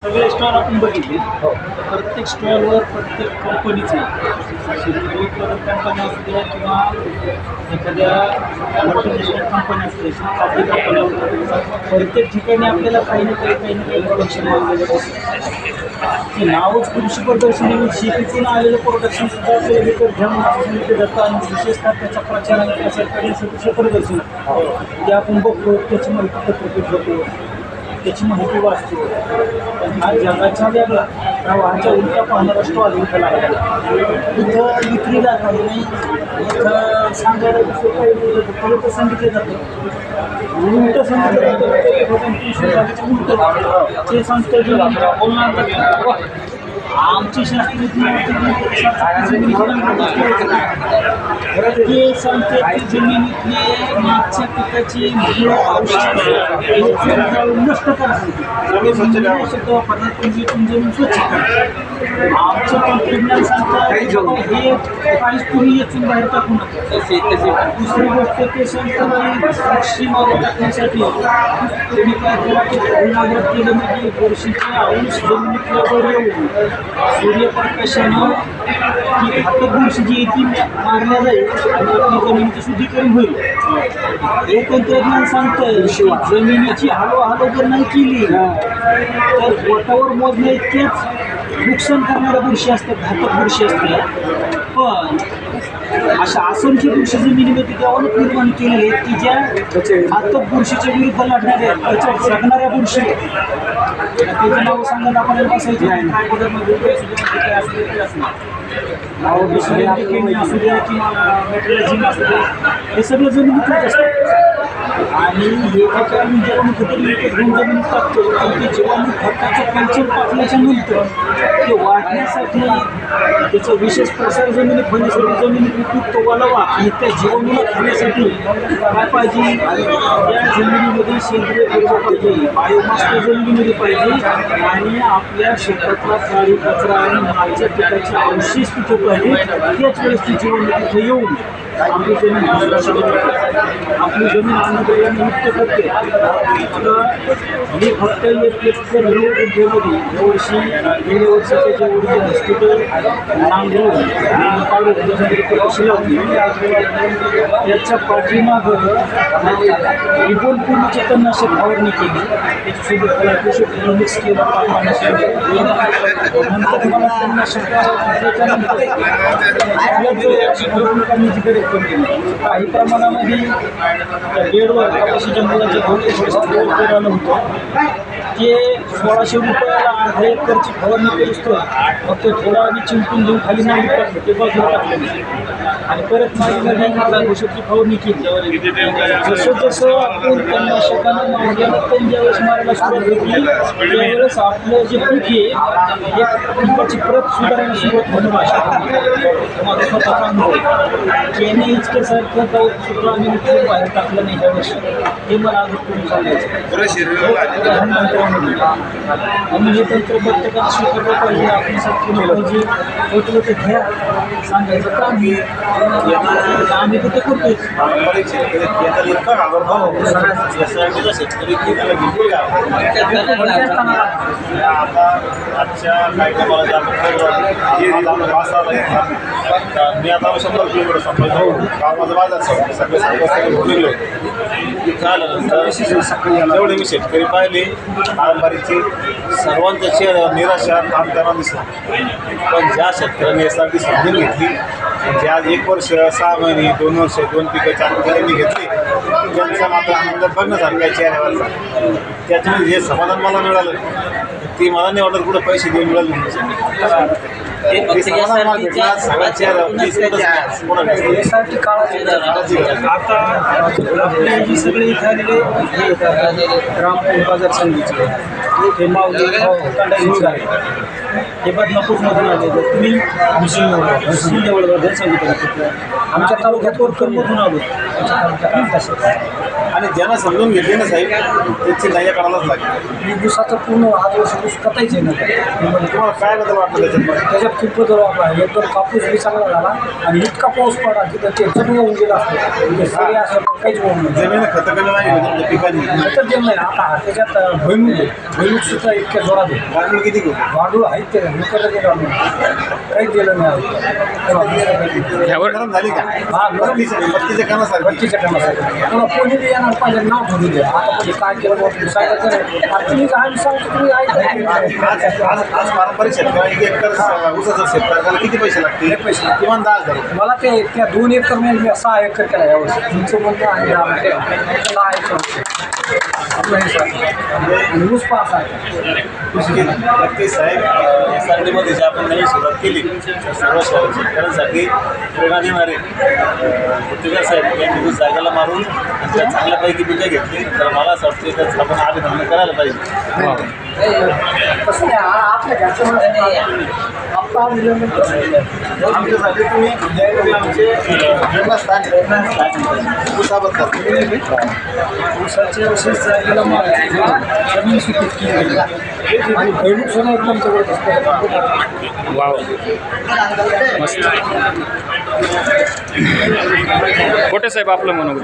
सगळे स्टॉल आपण बघितले. प्रत्येक स्टॉलवर प्रत्येक कंपनीचे कंपन्या असू द्या किंवा एखाद्या मल्टीनॅशनल कंपनी असते खाजगी कंपन्या, प्रत्येक ठिकाणी आपल्याला काही ना काही प्रोडक्शन आलेलं दिसतं. ते नावच कृषी प्रदर्शनी, शेतीतून आलेलं प्रोडक्शनसुद्धा आपल्याला विकत घेऊन सांगितलं जातं आणि विशेषतः त्याचा प्रचार आणि प्रसार करण्यासाठी प्रदर्शन ते आपण बघतो, त्याची माहिती पत्रक घेतो, त्याची माहिती वाचतो. पण हा जगाच्या वेगळा प्रवाहाच्या उलटा पाहणारा स्टॉल इथं लागला. इथं विक्रीला काही नाही, इथं सांगायला दुसरं काही नाही, तर सांगितलं जातं उलटं सांगितलं जातं उलटं ते सांगतं की बोलणार आमची शास्त्रीय ते सांगते की जमिनीतले मागच्या पिकाची नष्ट करायचं वापरण्यात जमीन स्वच्छ करा. आमचं तंत्रज्ञान सांगतं हे काहीच तुम्ही यातून बाहेर टाकू नका. दुसरी गोष्ट ते सांगतं की पक्षी मारून टाकण्यासाठी तुम्ही काय करा की लागत केलं म्हणजे वर्षीचे अंश जमिनीतल्या वर येऊन सूर्यप्रकाशानं ती घातक बुरशी जी ती मारल्या जाईल आणि आपली जमिनीचं शुद्धीकरण होईल. हे तंत्रज्ञान सांगतं जमिनीची हलवाहलव जर नाही केली तर पोटावर मोजण्या इतकेच नुकसान करणाऱ्या बुरशी असतात, घातक बुरशी असतात. पण अशा असंख्य बुरशी जमिनीमध्ये देवानं निर्माण केलेले आहेत की ज्या घातक बुरशीच्या विरुद्ध लढणाऱ्या त्याच्या जगणाऱ्या बुरशी त्याचं नाव सांगायला आपल्याला बसायचं आहे. काय बदलमध्ये काय असं असणार नाव दुसरे असू द्या किंवा मेट्रोलॉजी असू द्या, हे सगळं जमिनीतच असतं. आणि हे ठिकाणी जेव्हा कुठेतरी विकत घेऊन जमिनीत टाकतो आणि ते जेव्हा मी खताचं कल्चर टाकल्याच्या नंतर ते वाढण्यासाठी त्याचा विशेष प्रसार जमिनीत होण्यासाठी जमिनीत उपयुक्त वळवा आणि त्या जीवाणूला खाण्यासाठी काय पाहिजे, त्या जमिनीमध्ये सेंद्रिय कर्ज पाहिजे, बायोमास त्या जमिनीमध्ये पाहिजे आणि आपल्या शेतातला काळी कचरा आणि मागच्या पिकाचे अवशेष तिथे पाहिजे. त्याच वेळेस ती जीवाणू तिथे येऊन आपली जमीन आपली जमीन अन्नद्रव्याने युक्त करते. मी फक्त एक उद्योगमध्ये यावर्षी गेल्या वर्षाचे जे उर्जा हॉस्पिटल नांगरून काढून त्याच्यामध्ये लावली त्याच्या पाठीमागं विपुल पूर्ण चेतननाशक फवारणी केली. त्याच्यासोबत मला कृषी मिक्स केलं नंतर मला तणनाशक त्याच्यानंतर काही प्रमाणामध्ये बेडवर कपाशी जंगलाचे आलं होतं ते 1600 रुपयाला अर्धा एकरची फवारणी करूच फक्त थोडा आधी चिंपून घेऊन खाली नाही टाकलं ते बाजूला टाकलं आणि परत माझी औषधची फवारणी केली. जसं जसं आपण तणनाशकानं मारल्यानं तण ज्यावेळेस मारायला सुरुवात होती त्यावेळेस आपलं जे पीक आहे हे पिकाची प्रत सुधारायला सुरुवात होतं. माझा स्वतःचा अनुभव केने इचकेसारखं जाऊ सुद्धा आम्ही बाहेर टाकलं नाही ह्या वर्षी, हे मला अजून करून सांगायचं. आम्ही हे तंत्र प्रत्येकाला स्वीकारलं पाहिजे, आपण केलं पाहिजे. होतं ते घ्या सांगायचं काम आम्ही तिथे करतोय. मी आता 100 किलोमीटर संपलो गावाचा बाजार सगळे गेलो. तिथं आल्यानंतर जेवढे मी शेतकरी पाहिले पारंपरिकचे सर्वांच्या चेहऱ्यावर निराशा ताणताना दिसला. पण ज्या शेतकऱ्यांनी यासाठी समजून घेतली, म्हणजे आज 1 वर्ष 6 महिने 2 वर्ष 2 पिकं 4 पिकं त्यांनी घेतली, त्यांचा मात्र आनंद बघण्यासारखा आहे चेहऱ्यावरचा. त्याच्यामध्ये जे समाधान मला मिळालं ते मला नाही वाटत कुठं पैसे देऊन मिळालं आता आपले जी सगळे इथे आलेले रामपूर बाजार संघीचे हे माऊली हे बदनापूरमधून आलेले. तुम्ही मुस्लिम सांगितलं आमच्या तालुक्यात कोरकरमधून आलो. आमच्या तालुक्यात तसं आणि ज्यांना समजून घेतले ना साहेब त्याची नाही करायलाच लागेल. मी दिवसाचं पूर्ण आज वर्ष ऊस कटायच आहे ना. तुम्हाला काय बदल वाटतं त्याच्यात? त्याच्यात खूप बदल वाटला. एकदम कापूस बी चांगला झाला आणि इतका पाऊस पडला की ते जमीन होऊन गेला असतो. सगळे असं काहीच होऊन नाही. जमीन खतं कमी नाही तुमच्या पिकांनी. खतर देत नाही. आता त्याच्यात भुईमुग सुद्धा इतक्या जोरात आहे. गांडूळ किती घेऊ? गांडूळ आहेत ते विकत गेलं काहीच दिलं नाही. गरम झाली का? हा बत्तीच्या कानासारखी. बत्तीच्या कामासाठी मला कोणी बी येणार पाहिजे नाव ठेवून द्या. आता म्हणजे काय केलं सांगायचं नाही. तुम्ही काय सांगतो तुम्ही आज पारंपरिक शेतकऱ्याला 1 एकर ऊसाचं शेतकऱ्याला किती पैसे लागतील? पैसे किमान 10,000. मला ते त्या 2 एकर मध्ये मी 6 एकर केला यावर्षी. तुमचं म्हणणं आहे 10 एकर आपलं हे आणि ऊस पास आहे. नक्की साहेब SRTमध्ये जी आपण नवीन सुरुवात केली सर्व शेतकऱ्यांसाठी प्रेरणा देणारे गुत्तेदार साहेब यांनी ऊस जागेला मारून आणि त्या चांगल्यापैकी पिकं घेतली तर मला असं वाटतं त्याचं आपण अभिनंदन करायला पाहिजे. कसं नाही आपल्या घरच्या आमच्यासाठी तुम्ही आमचे प्रेरणास्थान ऊसाबद्दल ऊसाच्या विशेष जागेला जमीन सुपीक केली आणि भैमुख सुद्धा एकदम जबरदस्त. वाव मस्त. कोटे साहेब आपलं म्हणून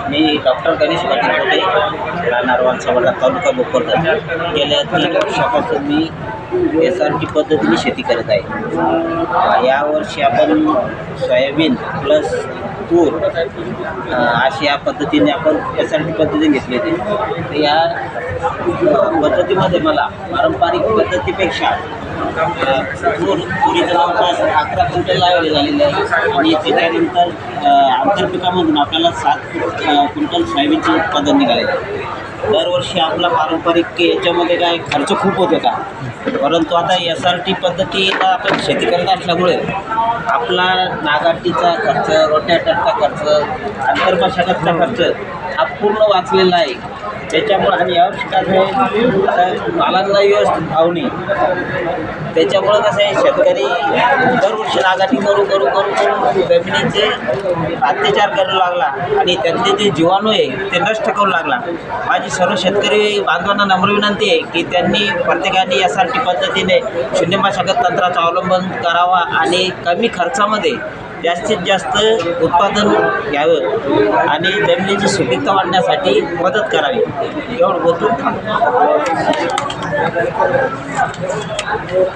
मी डॉक्टर गणेश पाटील होते राहणार वालसावडा तालुका भोकरदन. गेल्या 3 वर्षापासून मी SRT पद्धतीने शेती करत आहे. यावर्षी आपण सोयाबीन प्लस तूर अशी या पद्धतीने आपण SRT पद्धतीने घेतले ते. तर या पद्धतीमध्ये मला पारंपरिक पद्धतीपेक्षा तुरीचं जवळपास 11 क्विंटल लावले झालेले आहे आणि त्याच्यानंतर आंतरपिकामधून आपल्याला 7 क्विंटल सोयाबीनचे उत्पादन निघालेलं आहे. दरवर्षी आपला पारंपरिक याच्यामध्ये काय खर्च खूप होतो का, परंतु आता SRT पद्धतीला आपण शेती करत असल्यामुळे आपला नागाटीचा खर्च, रोट्याटरचा खर्च, आंतरमशागतचा खर्च हा पूर्ण वाचलेला आहे. त्याच्यामुळे आणि यावर्षी काय आहे मालांना व्यवस्थित भाव नाही. त्याच्यामुळं कसं आहे शेतकरी दरवर्षी नागाटी करू जमिनीचे अत्याचार करू लागला आणि त्यातले जे जीवाणू आहे ते नष्ट करू लागला. माझी सर्व शेतकरी बांधवांना नम्र विनंती आहे की त्यांनी प्रत्येकाने SRT पद्धतीने शून्य मशागत तंत्राचा अवलंबन करावा आणि कमी खर्चामध्ये जास्तीत जास्त उत्पादन घ्यावं आणि जमिनीची सुपीकता वाढण्यासाठी मदत करावी. एवढं बोलतो.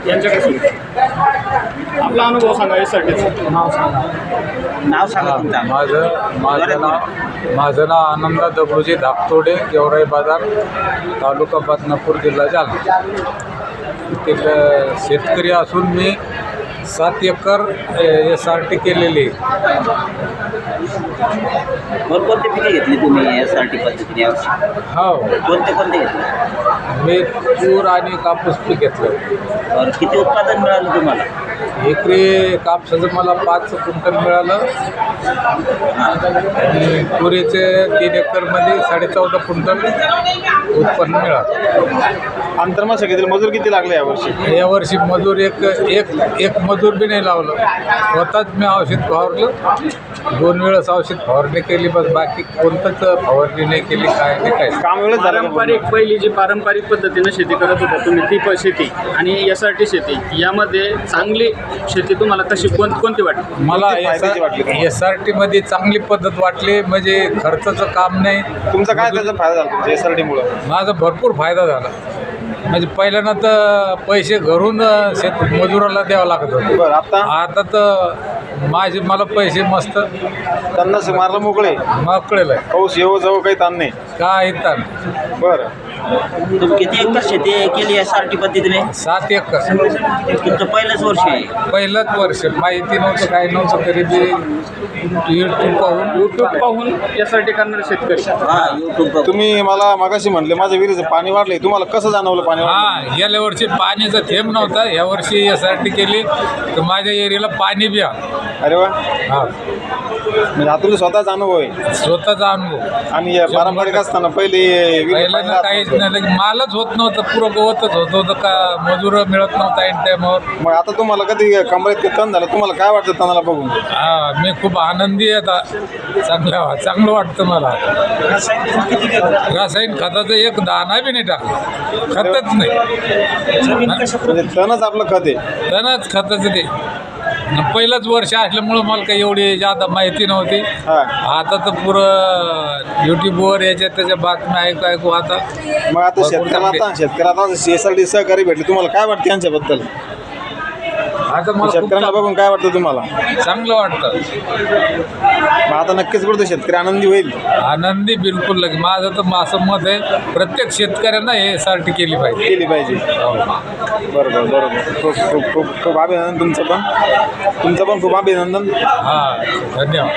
यांच्याकडे आपला अनुभव सांगा. SRTचं नाव सांगा तुमचं. माझं नाव आनंदा दगडूजी धाकतोडे, गेवराई बाजार, तालुका बदनापूर, जिल्हा जालना. तिथं शेतकरी असून मी 7 एकर SRT केलेली. कोणते पिके घेतली तुम्ही SRT पद्धतीने यावर्षी? हो, कोणते घेतले? मी तूर आणि कापूस पीक घेतलं. किती उत्पादन मिळालं तुम्हाला? एकरी कापसाचं मला 5 क्विंटल मिळालं आणि तुरीचे 3 एकरमध्ये 14.5 क्विंटल उत्पन्न मिळालं. आंतरमशागतीतील मजूर किती लागले यावर्षी? यावर्षी मजूर एक मजूर बी नाही लावलं. स्वतःच मी औषध फवारलं. 2 वेळेस औषध फवारणी केली, बस बाकी कोणतंच फवारणी नाही केली. काय नाही काय काम वेळेस झालं. पारंपरिक पहिली जी पारंपरिक पद्धतीनं शेती करत होता तुम्ही ती शेती आणि SRT शेती यामध्ये चांगली शेती तुम्हाला कशी कोणती वाटली? मला फायद्याची वाटली का? SRT मध्ये चांगली पद्धत वाटली. म्हणजे खर्चाचं काम नाही. तुमचा काय त्याचा फायदा झाला SRTमुळे? माझा भरपूर फायदा झाला. म्हणजे पहिल्यांदा तर पैसे घरून मजुराला द्यावं लागत होतं. बरं, आता तर मला पैसे मस्त त्यांना मारलं मोकळे मोकळेलं आहे. पाऊस येऊ जाऊ काही ताण नाही. काय ताण. बरं, तुम्ही किती एकर शेती केली SRT पद्धतीने? 7 एकर. तुमचं पहिलंच वर्ष आहे? पहिलंच वर्ष. माहिती नव्हतं, काही नव्हतं, तरी बी यूट्यूब पाहून SRT करणारे शेतकरी. हा, यूट्यूब. तुम्ही मला मागाशी म्हटले माझ्या विहिरीचं पाणी वाढलंय, तुम्हाला कसं जाणवलं पाणी वाढलं? हां, गेल्या वर्षी पाण्याचा थेंब नव्हता. यावर्षी SRT केली तर माझ्या एरियाला पाणी बी आहे. अरे वा. हां, म्हणजे हा तुमचा स्वतःचा अनुभव आहे. स्वतःचा अनुभव. आणि या पारंपरिक असताना पहिल्यांदा काहीच नाही, मालच होत नव्हतं, पुरं गवतच होत होतं का, मजूर मिळत नव्हता ऐन टायमावर. मग आता तुम्हाला कधी कमरेत तण झालं, तुम्हाला काय वाटतं तणाला बघून? हा, मी खूप आनंदी आहे आता. चांगलं वाटतं मला. रासायनिक खताचं एक दाणा बी नाही टाकलं, खतच नाही. जमीन कशा म्हणजे तणच आपलं खत आहे. त्यानंच खताचं ते पहिलंच वर्ष असल्यामुळं मला काही एवढी जादा माहिती नव्हती. हा. आता तर पुरं यूट्यूबवर याच्यात त्याच्या बातम्या ऐकू आता. मग आता शेतकऱ्याला SRT सहकारी भेटले, तुम्हाला काय वाटतं यांच्याबद्दल? आता मला खूप शेतकऱ्यांना बघून काय वाटतं तुम्हाला? चांगलं वाटतं. मग आता नक्कीच बोलतो शेतकरी आनंदी होईल. आनंदी बिलकुल लगे. माझं तर असं मत आहे, प्रत्येक शेतकऱ्यांना हे SRT केली पाहिजे. बरोबर. खूप अभिनंदन तुमचं पण खूप अभिनंदन. हां, धन्यवाद.